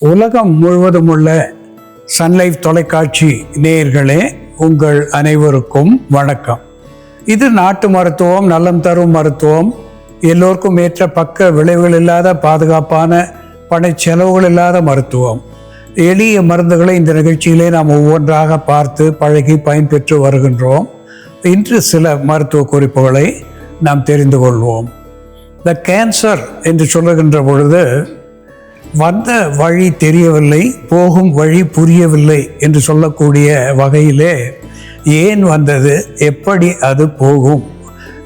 உலகம் முழுவதும் உள்ள சன்லைஃப் தொலைக்காட்சி நேயர்களே, உங்கள் அனைவருக்கும் வணக்கம். இது நாட்டு மருத்துவம், நலம் தரும் மருத்துவம், எல்லோருக்கும் ஏற்ற பக்க விளைவுகள் இல்லாத பாதுகாப்பான பண செலவுகள் இல்லாத மருத்துவம். எளிய மருந்துகளை இந்த நிகழ்ச்சியிலே நாம் ஒவ்வொன்றாக பார்த்து பழகி பயன்பெற்று வருகின்றோம். இன்று சில மருத்துவ குறிப்புகளை நாம் தெரிந்து கொள்வோம். இந்த கேன்சர் என்று சொல்லுகின்ற பொழுது வந்த வழி தெரியவில்லை, போகும் வழி புரியவில்லை என்று சொல்லக்கூடிய வகையிலே ஏன் வந்தது, எப்படி அது போகும்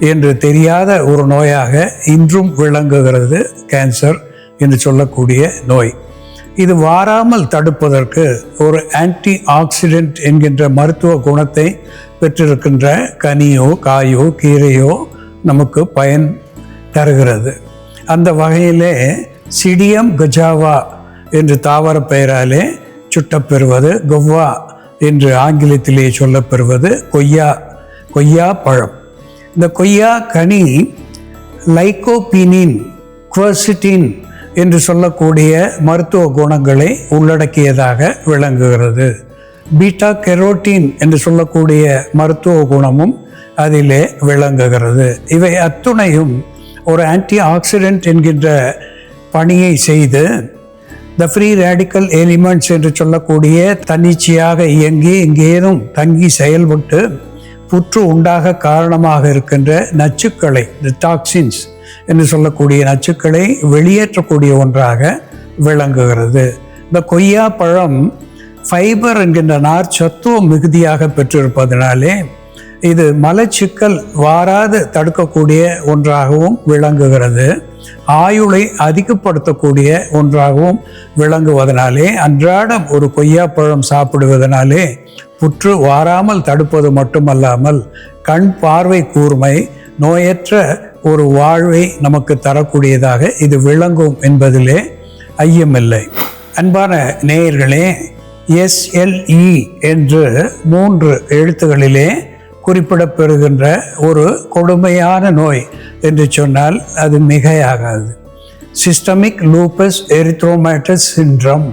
என்று தெரியாத ஒரு நோயாக இன்றும் விளங்குகிறது கேன்சர் என்று சொல்லக்கூடிய நோய். இது வாராமல் தடுப்பதற்கு ஒரு ஆன்டி ஆக்சிடென்ட் என்கின்ற மருத்துவ குணத்தை பெற்றிருக்கின்ற கனியோ காயோ கீரையோ நமக்கு பயன் தருகிறது. அந்த வகையிலே சிடியம் கஜாவா என்று தாவர பெயராலே சுட்டப்பெறுவது, கொவ்வா என்று ஆங்கிலத்திலே சொல்லப்பெறுவது கொய்யா பழம். இந்த கொய்யா கனி லைகோபீனின், குவர்சிட்டின் என்று சொல்லக்கூடிய மருத்துவ குணங்களை உள்ளடக்கியதாக விளங்குகிறது. பீட்டா கெரோட்டின் என்று சொல்லக்கூடிய மருத்துவ குணமும் அதிலே விளங்குகிறது. இவை அத்துணையும் ஒரு ஆன்டி ஆக்சிடென்ட் என்கின்ற பணியை செய்து த ஃப்ரீ ரேடிக்கல் எலிமெண்ட்ஸ் என்று சொல்லக்கூடிய தன்னிச்சையாக இயங்கி எங்கேனும் தங்கி செயல்பட்டு புற்று உண்டாக காரணமாக இருக்கின்ற நச்சுக்களை, த டாக்சின்ஸ் என்று சொல்லக்கூடிய நச்சுக்களை வெளியேற்றக்கூடிய ஒன்றாக விளங்குகிறது. இந்த கொய்யா பழம் ஃபைபர் என்கின்ற நார் சத்துவம் மிகுதியாக பெற்றிருப்பதனாலே இது மலச்சிக்கல் வாராது தடுக்கக்கூடிய ஒன்றாகவும் விளங்குகிறது. ஆயுளை அதிகப்படுத்தக்கூடிய ஒன்றாகவும் விளங்குவதனாலே அன்றாடம் ஒரு கொய்யாப்பழம் சாப்பிடுவதனாலே புற்று வாராமல் தடுப்பது மட்டுமல்லாமல் கண் பார்வை கூர்மை, நோயற்ற ஒரு வாழ்வை நமக்கு தரக்கூடியதாக இது விளங்கும் என்பதிலே ஐயமில்லை. அன்பான நேயர்களே, SLE என்று 3 எழுத்துகளிலே குறிப்பிடப்பெறுகின்ற ஒரு கொடுமையான நோய் என்று சொன்னால் அது மிகையாகாது. சிஸ்டமிக் லூப்பஸ் எரித்ரோமேட்டஸ் சிண்ட்ரம்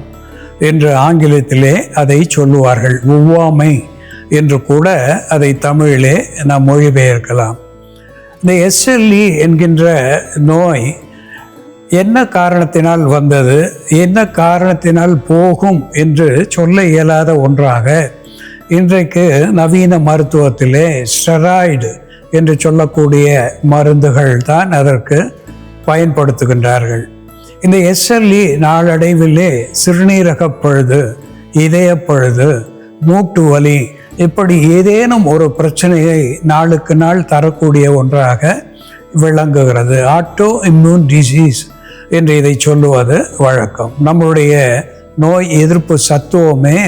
என்று ஆங்கிலத்திலே அதை சொல்லுவார்கள். ஒவ்வாமை என்று கூட அதை தமிழிலே நாம் மொழிபெயர்க்கலாம். இந்த SLE என்கின்ற நோய் என்ன காரணத்தினால் வந்தது, என்ன காரணத்தினால் போகும் என்று சொல்ல இயலாத ஒன்றாக இன்றைக்கு நவீன மருத்துவத்திலே ஸ்டெராய்டு என்று சொல்லக்கூடிய மருந்துகள் தான் அதற்கு பயன்படுத்துகின்றார்கள். இந்த SLE நாளடைவிலே சிறுநீரகப் பழுது, இதயப்பழுது, மூட்டு வலி, இப்படி ஏதேனும் ஒரு பிரச்சனையை நாளுக்கு நாள் தரக்கூடிய ஒன்றாக விளங்குகிறது. ஆட்டோ இம்யூன் டிசீஸ் என்று இதை சொல்லுவது வழக்கம். நம்முடைய நோய் எதிர்ப்பு சத்துவமே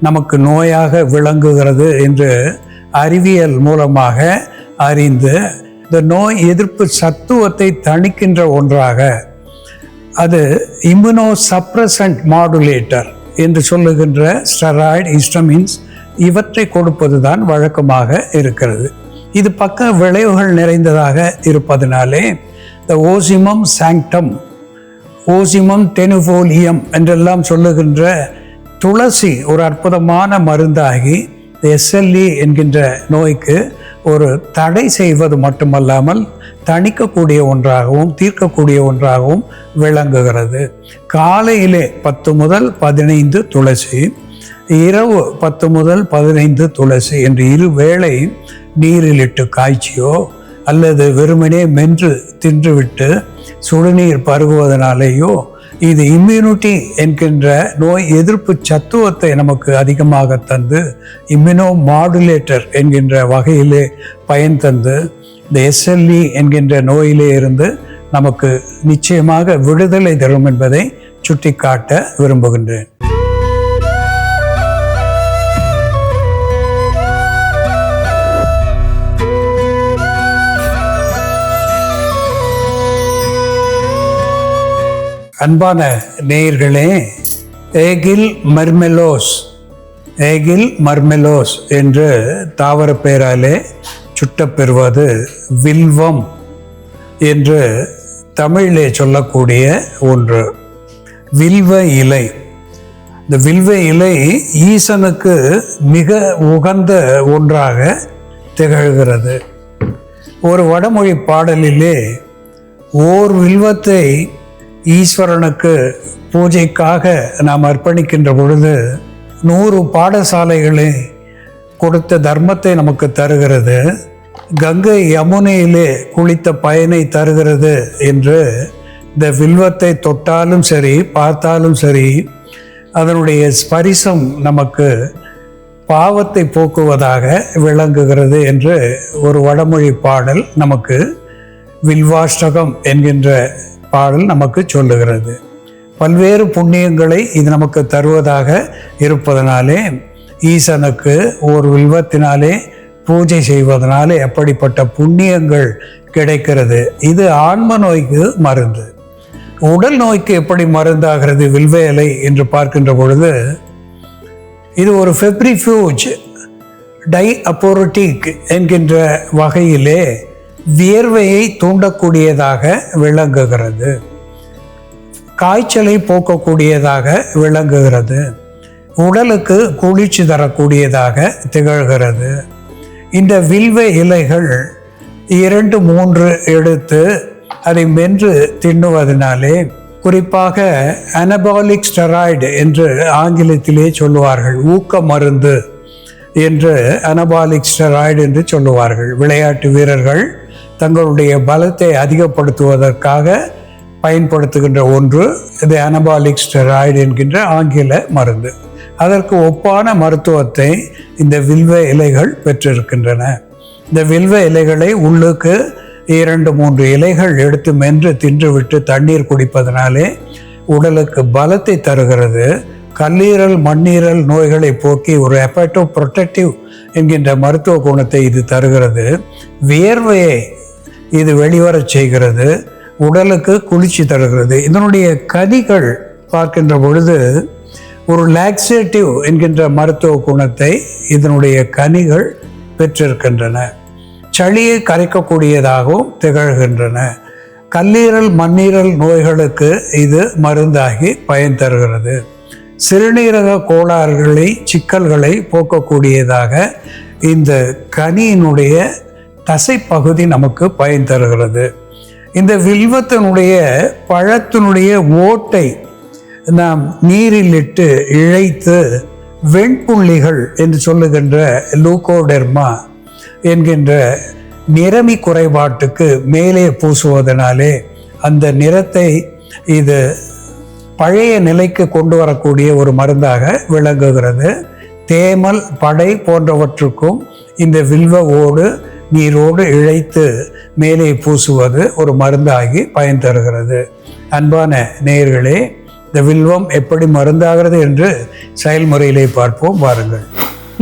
நமக்கு நோயாக விளங்குகிறது என்று அறிவியல் மூலமாக அறிந்து இந்த நோய் எதிர்ப்பு சத்துவத்தை தணிக்கின்ற ஒன்றாக அது இம்யூனோ சப்ரசன்ட் மாடுலேட்டர் என்று சொல்லுகின்ற ஸ்டெராய்டு, ஹிஸ்டமின்ஸ் இவற்றை கொடுப்பது தான் வழக்கமாக இருக்கிறது. இது பக்க விளைவுகள் நிறைந்ததாக இருப்பதனாலே இந்த ஓசிமம் சாங்டம், ஓசிமம் டெனுஃபோலியம் என்றெல்லாம் சொல்லுகின்ற துளசி ஒரு அற்புதமான மருந்தாகி SLE என்கின்ற நோய்க்கு ஒரு தடை செய்வது மட்டுமல்லாமல் தணிக்கக்கூடிய ஒன்றாகவும் தீர்க்கக்கூடிய ஒன்றாகவும் விளங்குகிறது. காலையிலே 10 முதல் 15 துளசி, இரவு 10 முதல் 15 துளசி என்று 2 வேளை நீரில் இட்டு காய்ச்சியோ அல்லது வெறுமனே மென்று தின்றுவிட்டு சுடுநீர் பருகுவதனாலேயோ இது இம்யூனிட்டி என்கின்ற நோய் எதிர்ப்பு சத்துவத்தை நமக்கு அதிகமாக தந்து இம்யூனோ மாடுலேட்டர் என்கின்ற வகையிலே பயன் தந்து இந்த SLE என்கின்ற நோயிலே இருந்து நமக்கு நிச்சயமாக விடுதலை தரும் என்பதை சுட்டிக்காட்ட விரும்புகின்றேன். அன்பான நேயர்களே, ஏகில் மர்மெலோஸ் என்று தாவர பெயராலே சுட்டப்பெறுவது வில்வம் என்று தமிழிலே சொல்லக்கூடிய ஒன்று. வில்வ இலை இந்த வில்வ இலை ஈசனுக்கு மிக உகந்த ஒன்றாக திகழ்கிறது. ஒரு வடமொழி பாடலிலே ஓர் வில்வத்தை ஈஸ்வரனுக்கு பூஜைக்காக நாம் அர்ப்பணிக்கின்ற பொழுது 100 பாடசாலைகளை கொடுத்த தர்மத்தை நமக்கு தருகிறது, கங்கை யமுனையிலே குளித்த பயனை தருகிறது என்று இந்த வில்வத்தை தொட்டாலும் சரி பார்த்தாலும் சரி அதனுடைய ஸ்பரிசம் நமக்கு பாவத்தை போக்குவதாக விளங்குகிறது என்று ஒரு வடமொழி பாடல் நமக்கு வில்வாஷ்டகம் என்கின்ற பாடல் நமக்கு சொல்லுகிறது. பல்வேறு புண்ணியங்களை இது நமக்கு தருவதாக இருப்பதனாலே ஈசனுக்கு ஒரு வில்வத்தினாலே பூஜை செய்வதனாலே எப்படிப்பட்ட புண்ணியங்கள் கிடைக்கிறது. இது ஆன்ம நோய்க்கு மருந்து. உடல் நோய்க்கு எப்படி மருந்தாகிறது வில்வ இலை என்று பார்க்கின்ற பொழுது இது ஒரு ஃபெப்ரிஃபியூஜ் டைஅப்போரட்டிக் என்கின்ற வகையிலே வியர்வையை தூண்டக்கூடியதாக விளங்குகிறது, காய்ச்சலை போக்கக்கூடியதாக விளங்குகிறது, உடலுக்கு குளிர்ச்சி தரக்கூடியதாக திகழ்கிறது. இந்த வில்வ இலைகள் 2-3 எடுத்து அதை மென்று தின்னுவதனாலே, குறிப்பாக அனபாலிக் ஸ்டெராய்டு என்று ஆங்கிலத்திலே சொல்லுவார்கள், ஊக்க மருந்து என்று அனபாலிக் ஸ்டெராய்டு என்று சொல்லுவார்கள். விளையாட்டு வீரர்கள் தங்களுடைய பலத்தை அதிகப்படுத்துவதற்காக பயன்படுத்துகின்ற ஒன்று இது அனபாலிக் ஸ்டெராய்டு என்கின்ற ஆங்கில மருந்து. அதற்கு ஒப்பான மருத்துவத்தை இந்த வில்வ இலைகள் பெற்றிருக்கின்றன. இந்த வில்வ இலைகளை உள்ளுக்கு 2-3 இலைகள் எடுத்து மென்று தின்றுவிட்டு தண்ணீர் குடிப்பதனாலே உடலுக்கு பலத்தை தருகிறது. கல்லீரல் மண்ணீரல் நோய்களை போக்கி ஒரு ஹெப்படோ புரொடெக்டிவ் என்கின்ற மருத்துவ குணத்தை இது தருகிறது. வியர்வையை இது வெளிவரச் செய்கிறது, உடலுக்கு குளிர்ச்சி தருகிறது. இதனுடைய கனிகள் பார்க்கின்ற பொழுது ஒரு லாக்ஸேட்டிவ் என்கின்ற மருத்துவ குணத்தை இதனுடைய கனிகள் பெற்றிருக்கின்றன. சளியை கரைக்கக்கூடியதாகவும் திகழ்கின்றன. கல்லீரல் மண்ணீரல் நோய்களுக்கு இது மருந்தாகி பயன் தருகிறது. சிறுநீரக கோளாறுகளை சிக்கல்களை போக்கக்கூடியதாக இந்த கனியினுடைய தசைப்பகுதி நமக்கு பயன் தருகிறது. இந்த வில்வத்தினுடைய பழத்தினுடைய ஓட்டை நாம் நீரில் இட்டு இழைத்து வெண்புள்ளிகள் என்று சொல்லுகின்ற லூகோடெர்மா என்கின்ற நிறமி குறைபாட்டுக்கு மேலே பூசுவதனாலே அந்த நிறத்தை இது பழைய நிலைக்கு கொண்டு வரக்கூடிய ஒரு மருந்தாக விளங்குகிறது. தேமல் படை போன்றவற்றுக்கும் இந்த வில்வ ஓடு நீரோடு இழைத்து மேலே பூசுவது ஒரு மருந்தாகி பயன் தருகிறது. அன்பான நேயர்களே, இந்த வில்வம் எப்படி மருந்தாகிறது என்று செயல்முறையிலே பார்ப்போம் வாருங்கள்.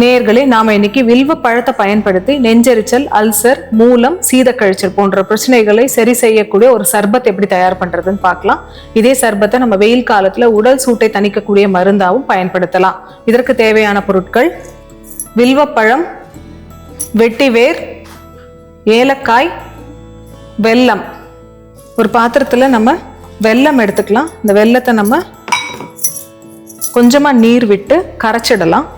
நேயர்களே, நாம இன்னைக்கு வில்வ பழத்தை பயன்படுத்தி நெஞ்செரிச்சல், அல்சர், மூலம், சீதக்கழிச்சல் போன்ற பிரச்சனைகளை சரி செய்யக்கூடிய ஒரு சர்பத் எப்படி தயார் பண்றதுன்னு பார்க்கலாம். இதே சர்பத்தை நம்ம வெயில் காலத்துல உடல் சூட்டை தணிக்கக்கூடிய மருந்தாகவும் பயன்படுத்தலாம். இதற்கு தேவையான பொருட்கள்: வில்வப்பழம், வெட்டிவேர், ஏலக்காய், வெல்லம். ஒரு பாத்திரத்துல நம்ம வெல்லம் எடுத்துக்கலாம். இந்த வெல்லத்தை நம்ம கொஞ்சமா நீர் விட்டு கரைச்சிடலாம்.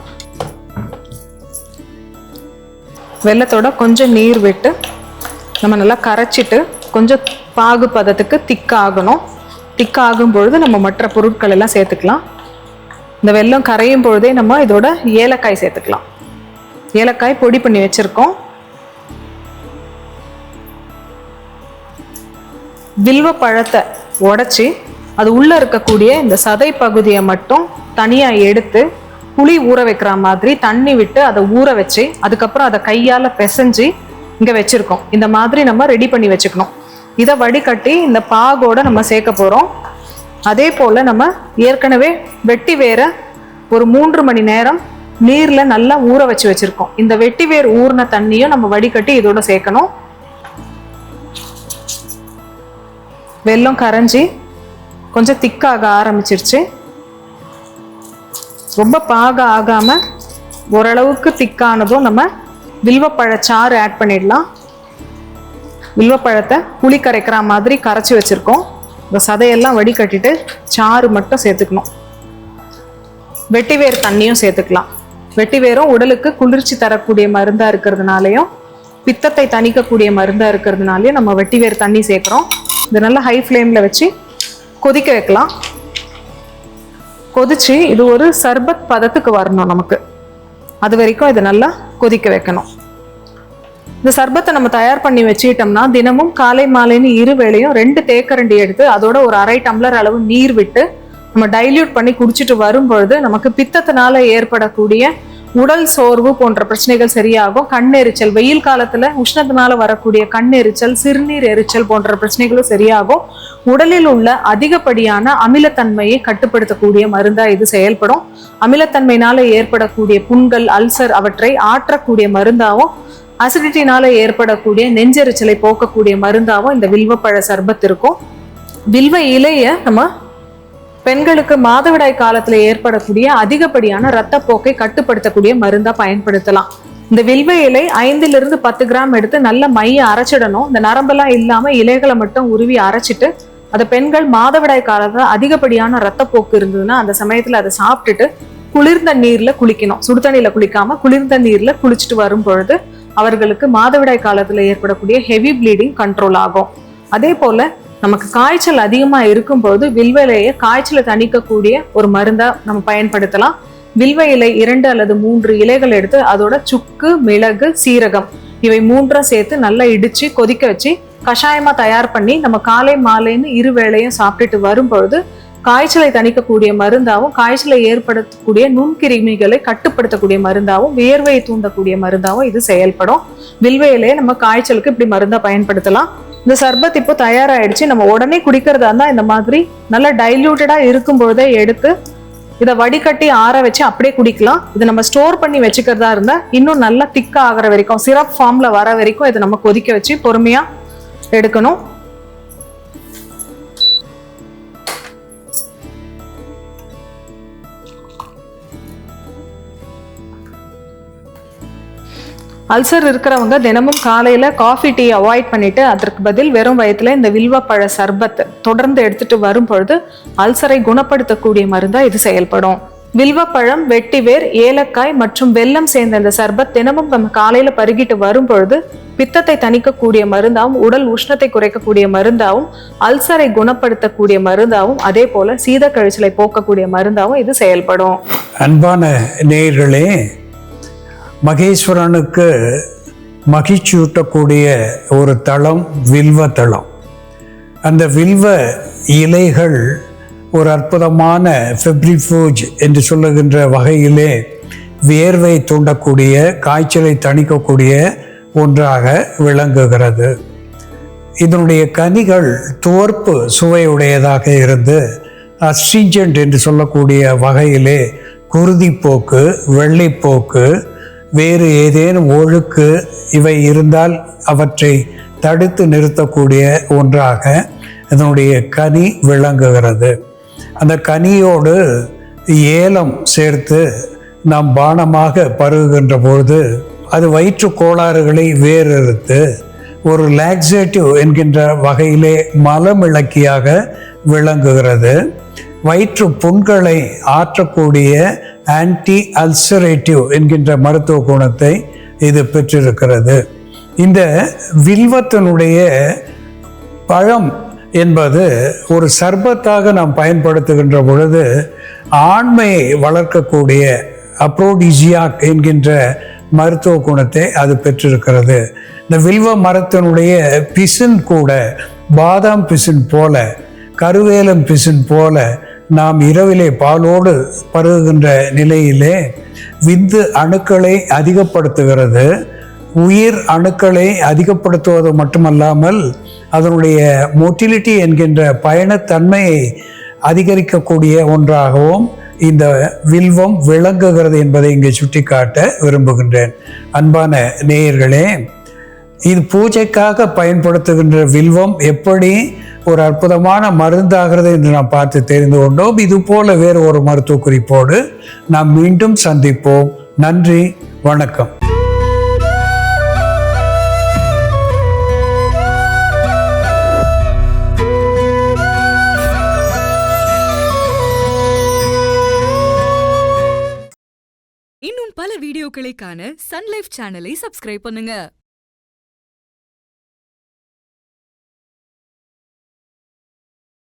வெல்லத்தோட கொஞ்சம் நீர் விட்டு நம்ம நல்லா கரைச்சிட்டு கொஞ்சம் பாகு பதத்துக்கு திக்காகணும். திக்காகும் பொழுது நம்ம மற்ற பொருட்கள் எல்லாம் சேர்த்துக்கலாம். இந்த வெல்லம் கரையும் பொழுதே நம்ம இதோட ஏலக்காய் சேர்த்துக்கலாம். ஏலக்காய் பொடி பண்ணி வச்சிருக்கோம். வில்வ பழத்தை உடைச்சி அது உள்ள இருக்கக்கூடிய இந்த சதை பகுதியை மட்டும் தனியா எடுத்து புளி ஊற வைக்கிற மாதிரி தண்ணி விட்டு அதை ஊற வச்சு அதுக்கப்புறம் அதை கையால பிசைஞ்சு இங்க வச்சிருக்கோம். இந்த மாதிரி நம்ம ரெடி பண்ணி வச்சுக்கணும். இதை வடிகட்டி இந்த பாகோட நம்ம சேர்க்க போறோம். அதே போல நம்ம ஏற்கனவே வெட்டி வேற ஒரு 3 மணி நேரம் நீர்ல நல்லா ஊற வச்சு வச்சிருக்கோம். இந்த வெட்டி வேர் ஊறின தண்ணியும் நம்ம வடிகட்டி இதோட சேர்க்கணும். வெல்லம் கரைஞ்சி கொஞ்சம் திக்காக ஆரம்பிச்சிருச்சு. ரொம்ப பாக ஆகாம ஓரளவுக்கு திக்கானதும் நம்ம வில்வப்பழச்சாறு ஆட் பண்ணிடலாம். வில்வப்பழத்தை புளி கரைக்கிற மாதிரி கரைச்சி வச்சிருக்கோம். இந்த சதையெல்லாம் வடிகட்டிட்டு சாறு மட்டும் சேர்த்துக்கணும். வெட்டிவேர் தண்ணியும் சேர்த்துக்கலாம். வெட்டிவேரும் உடலுக்கு குளிர்ச்சி தரக்கூடிய மருந்தா இருக்கிறதுனாலையும் பித்தத்தை தணிக்கக்கூடிய மருந்தா இருக்கிறதுனாலையும் நம்ம வெட்டிவேர் தண்ணி சேர்க்குறோம். இது நல்லா ஹை ஃப்ளேம்ல வச்சு கொதிக்க வைக்கலாம். கொதிச்சு இது ஒரு சர்பத் பதத்துக்கு வரணும். நமக்கு அது வரைக்கும் இதை நல்லா கொதிக்க வைக்கணும். இந்த சர்பத்தை நம்ம தயார் பண்ணி வச்சுக்கிட்டோம்னா தினமும் காலை மாலைன்னு இருவேளையும் 2 தேக்கரண்டி எடுத்து அதோட ஒரு 1/2 டம்ளர் அளவு நீர் விட்டு நம்ம டைல்யூட் பண்ணி குடிச்சிட்டு வரும்பொழுது நமக்கு பித்தத்தினால ஏற்படக்கூடிய உடல் சோர்வு போன்ற பிரச்சனைகள் சரியாகும். கண்ணெரிச்சல், வெயில் காலத்துல உஷ்ணத்தினால வரக்கூடிய கண்ணெரிச்சல், சிறுநீர் எரிச்சல் போன்ற பிரச்சனைகளும் சரியாகும். உடலில் உள்ள அதிகப்படியான அமிலத்தன்மையை கட்டுப்படுத்தக்கூடிய மருந்தா இது செயல்படும். அமிலத்தன்மையினால ஏற்படக்கூடிய புண்கள், அல்சர் அவற்றை ஆற்றக்கூடிய மருந்தாவும், அசிடிட்டினால ஏற்படக்கூடிய நெஞ்செரிச்சலை போக்கக்கூடிய மருந்தாவும் இந்த வில்வப்பழ சர்பத் இருக்கும். வில்வ இலைய நம்ம பெண்களுக்கு மாதவிடாய் காலத்துல ஏற்படக்கூடிய அதிகப்படியான இரத்தப்போக்கை கட்டுப்படுத்தக்கூடிய மருந்தா பயன்படுத்தலாம். இந்த வில்வ இலை 5 to 10 கிராம் எடுத்து நல்ல மைய அரைச்சிடணும். இந்த நரம்பெல்லாம் இல்லாம இலைகளை மட்டும் உருவி அரைச்சிட்டு அதை பெண்கள் மாதவிடாய் காலத்துல அதிகப்படியான இரத்தப்போக்கு இருந்ததுன்னா அந்த சமயத்துல அதை சாப்பிட்டுட்டு குளிர்ந்த நீர்ல குளிக்கணும். சுடுதண்ணியில குளிக்காம குளிர்ந்த நீர்ல குளிச்சுட்டு வரும் பொழுது அவர்களுக்கு மாதவிடாய் காலத்துல ஏற்படக்கூடிய ஹெவி ப்ளீடிங் கண்ட்ரோல் ஆகும். அதே போல நமக்கு காய்ச்சல் அதிகமா இருக்கும்போது வில்வ இலையை காய்ச்சலை தணிக்கக்கூடிய ஒரு மருந்தா நம்ம பயன்படுத்தலாம். வில்வ இலை 2 அல்லது 3 இலைகள் எடுத்து அதோட சுக்கு, மிளகு, சீரகம் இவை 3 சேர்த்து நல்லா இடிச்சு கொதிக்க வச்சு கஷாயமா தயார் பண்ணி நம்ம காலை மாலைன்னு இருவேளையும் சாப்பிட்டுட்டு வரும்பொழுது காய்ச்சலை தணிக்கக்கூடிய மருந்தாவும், காய்ச்சலை ஏற்படுத்தக்கூடிய நுண்கிருமிகளை கட்டுப்படுத்தக்கூடிய மருந்தாவும், வியர்வையை தூண்டக்கூடிய மருந்தாவும் இது செயல்படும். வில்வ இலையை நம்ம காய்ச்சலுக்கு இப்படி மருந்தா பயன்படுத்தலாம். இந்த சர்பத் இப்போ தயாராகிடுச்சு. நம்ம உடனே குடிக்கிறதா இருந்தால் இந்த மாதிரி நல்லா டைல்யூட்டடா இருக்கும்பொழுதே எடுத்து இதை வடிகட்டி ஆற வச்சு அப்படியே குடிக்கலாம். இதை நம்ம ஸ்டோர் பண்ணி வச்சுக்கிறதா இருந்தா இன்னும் நல்லா திக்கா ஆகிற வரைக்கும், சிரப் ஃபார்ம்ல வர வரைக்கும் இதை நம்ம கொதிக்க வச்சு பொறுமையா எடுக்கணும். அல்சர் இருக்கிறவங்க தினமும் காலையில காஃபி, டீ அவாய்ட் பண்ணிட்டு அதற்கு பதில் வெறும் வயிற்றுல இந்த வில்வப்பழ சர்பத் தொடர்ந்து எடுத்துட்டு வரும் பொழுது அல்சரை குணப்படுத்தக்கூடிய மருந்தா இது செயல்படும். வில்வப்பழம், வெட்டிவேர், ஏலக்காய் மற்றும் வெல்லம் சேர்ந்த இந்த சர்பத் தினமும் நம்ம காலையில பருகிட்டு வரும் பொழுது பித்தத்தை தணிக்கக்கூடிய மருந்தாவும், உடல் உஷ்ணத்தை குறைக்கக்கூடிய மருந்தாவும், அல்சரை குணப்படுத்தக்கூடிய மருந்தாவும், அதே போல சீத கழிச்சலை போக்கக்கூடிய மருந்தாவும் இது செயல்படும். அன்பான நேயர்களே, மகேஸ்வரனுக்கு மகிழ்ச்சியூட்டக்கூடிய ஒரு தலம் வில்வ தலம். அந்த வில்வ இலைகள் ஒரு அற்புதமான ஃபெப்ரிஃபூஜ் என்று சொல்லுகின்ற வகையிலே வியர்வை தூண்டக்கூடிய, காய்ச்சலை தணிக்கக்கூடிய ஒன்றாக விளங்குகிறது. இதனுடைய கனிகள் துவர்ப்பு சுவையுடையதாக இருந்து அஸ்ட்ரிஞ்சன்ட் என்று சொல்லக்கூடிய வகையிலே குருதிப்போக்கு, வெள்ளைப்போக்கு, வேறு ஏதேனும் ஒழுக்கு இவை இருந்தால் அவற்றை தடுத்து நிறுத்தக்கூடிய ஒன்றாக இதனுடைய கனி விளங்குகிறது. அந்த கனியோடு ஏலம் சேர்த்து நாம் பானமாக பருகுகின்ற பொழுது அது வயிற்று கோளாறுகளை வேறறுத்து ஒரு லாக்ஸேட்டிவ் என்கின்ற வகையிலே மலமிளக்கியாக விளங்குகிறது. வயிற்று புண்களை ஆற்றக்கூடிய ஆன்டி அல்சரேட்டிவ் என்கின்ற மருத்துவ குணத்தை இது பெற்றிருக்கிறது. இந்த வில்வத்தினுடைய பழம் என்பது ஒரு சர்பத்தாக நாம் பயன்படுத்துகின்ற பொழுது ஆண்மையை வளர்க்கக்கூடிய அப்ரோடிசியாக் என்கின்ற மருத்துவ குணத்தை அது பெற்றிருக்கிறது. இந்த வில்வ மரத்தினுடைய பிசின் கூட பாதாம் பிசின் போல, கருவேலம் பிசின் போல நாம் இரவிலே பாலோடு பருகுகின்ற நிலையிலே விந்து அணுக்களை அதிகப்படுத்துகிறது. உயிர் அணுக்களை அதிகப்படுத்துவது மட்டுமல்லாமல் அதனுடைய மோட்டிலிட்டி என்கின்ற பயணத்தன்மையை அதிகரிக்கக்கூடிய ஒன்றாகவும் இந்த வில்வம் விளங்குகிறது என்பதை இங்கே சுட்டிக்காட்ட விரும்புகின்றேன். அன்பான நேயர்களே, இது பூஜைக்காக பயன்படுத்துகின்ற வில்வம் எப்படி ஒரு அற்புதமான மருந்தாகிறது என்று நாம் பார்த்து தெரிந்து கொண்டோம். இது போல வேறு ஒரு மருத்துவ குறிப்போடு நாம் மீண்டும் சந்திப்போம். நன்றி, வணக்கம். இன்னும் பல வீடியோக்களை காண சன்லைஃப் சேனலை சப்ஸ்கிரைப் பண்ணுங்க.